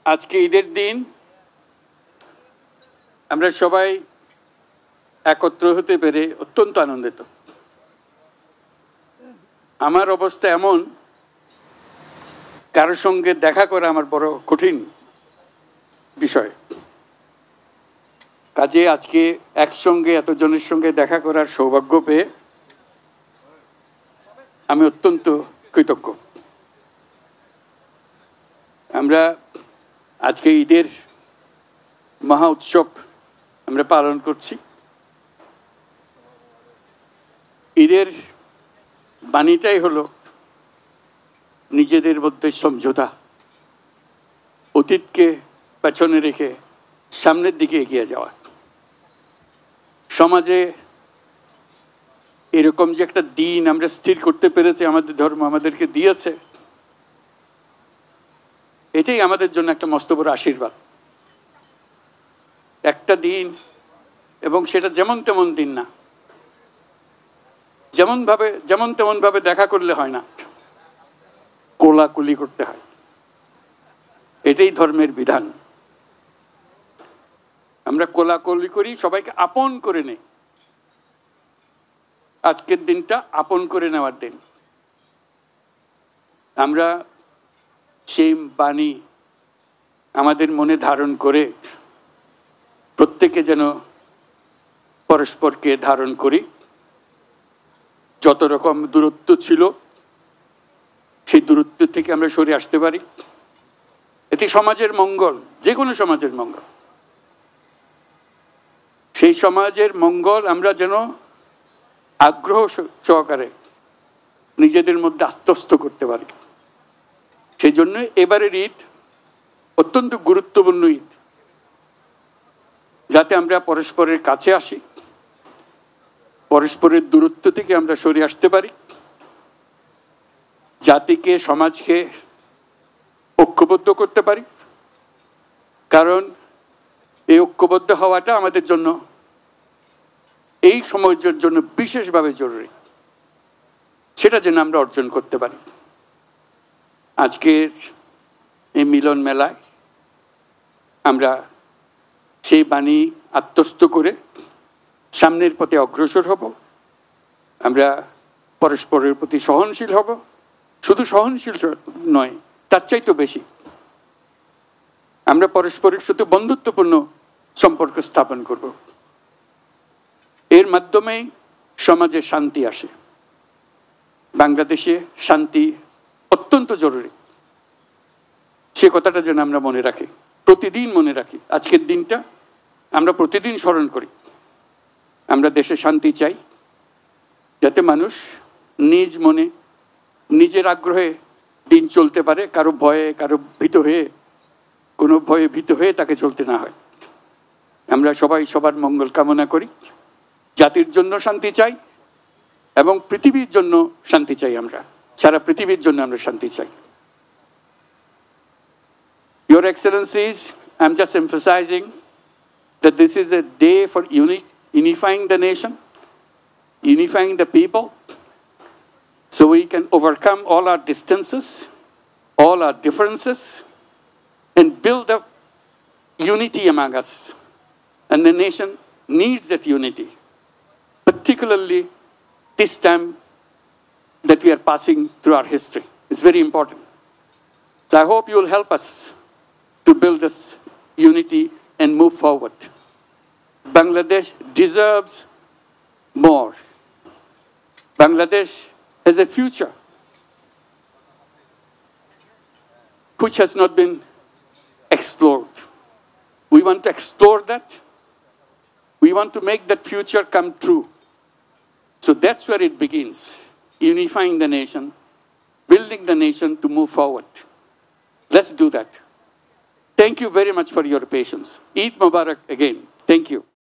আজকে ঈদের দিন আমরা সবাই একত্র হতে পেরে অত্যন্ত আনন্দিত। আমার অবস্থা এমন, কারোর সঙ্গে দেখা করা আমার বড় কঠিন বিষয়। কাজে আজকে একসঙ্গে এতজনের সঙ্গে দেখা করার সৌভাগ্য পেয়ে আমি অত্যন্ত কৃতজ্ঞ। আমরা আজকে ঈদের মহা উৎসব আমরা পালন করছি। ঈদের বাণীটাই হলো নিজেদের মধ্যে সমঝোতা, অতীতকে পেছনে রেখে সামনের দিকে এগিয়ে যাওয়া। সমাজে এরকম যে একটা দিন আমরা স্থির করতে পেরেছি, আমাদের ধর্ম আমাদেরকে দিয়েছে, এটাই আমাদের জন্য একটা মস্ত বড় আশীর্বাদ। একটা দিন, এবং সেটা যেমন তেমন দিন না, যেমন তেমন ভাবে দেখা করলে হয় না, কোলাকুলি করতে হয়। এটাই ধর্মের বিধান। আমরা কোলাকুলি করি, সবাইকে আপন করে নেই। আজকের দিনটা আপন করে নেওয়ার দিন। আমরা সেই বাণী আমাদের মনে ধারণ করে প্রত্যেকে যেন পরস্পরকে ধারণ করি। যত রকম দূরত্ব ছিল সেই দূরত্ব থেকে আমরা সরে আসতে পারি। এটি সমাজের মঙ্গল, যে কোনো সমাজের মঙ্গল। সেই সমাজের মঙ্গল আমরা যেন আগ্রহ সহকারে নিজেদের মধ্যে আত্মস্থ করতে পারি। সেই জন্য এবারের ঈদ অত্যন্ত গুরুত্বপূর্ণ ঈদ, যাতে আমরা পরস্পরের কাছে আসি, পরস্পরের দূরত্ব থেকে আমরা সরে আসতে পারি, জাতিকে সমাজকে ঐক্যবদ্ধ করতে পারি। কারণ এই ঐক্যবদ্ধ হওয়াটা আমাদের জন্য, এই সমাজের জন্য বিশেষভাবে জরুরি। সেটা যেন আমরা অর্জন করতে পারি। আজকের এই মিলন মেলায় আমরা সেই বাণী আত্মস্থ করে সামনের পথে অগ্রসর হব। আমরা পরস্পরের প্রতি সহনশীল হব। শুধু সহনশীল নয়, তার চাইতেও বেশি আমরা পরস্পরের সাথে বন্ধুত্বপূর্ণ সম্পর্ক স্থাপন করব। এর মাধ্যমেই সমাজে শান্তি আসে। বাংলাদেশে শান্তি অত্যন্ত জরুরি। সে কথাটা যেন আমরা মনে রাখি, প্রতিদিন মনে রাখি। আজকের দিনটা আমরা প্রতিদিন স্মরণ করি। আমরা দেশে শান্তি চাই, যাতে মানুষ নিজ মনে নিজের আগ্রহে দিন চলতে পারে, কারো ভয়ে, কারো ভীত হয়ে, কোনো ভয়ে ভীত হয়ে তাকে চলতে না হয়। আমরা সবাই সবার মঙ্গল কামনা করি। জাতির জন্য শান্তি চাই এবং পৃথিবীর জন্য শান্তি চাই। আমরা সারা পৃথিবীর জন্য আমরা শান্তি চাই। Your Excellencies, I'm just emphasizing that this is a day for unifying the nation, unifying the people, so we can overcome all our distances, all our differences, and build up unity among us. And the nation needs that unity, particularly this time that we are passing through our history. It's very important. So I hope you will help us to build this unity and move forward. Bangladesh deserves more. Bangladesh has a future which has not been explored. We want to explore that. We want to make that future come true. So that's where it begins, unifying the nation, building the nation to move forward. Let's do that. Thank you very much for your patience. Eid Mubarak again. Thank you.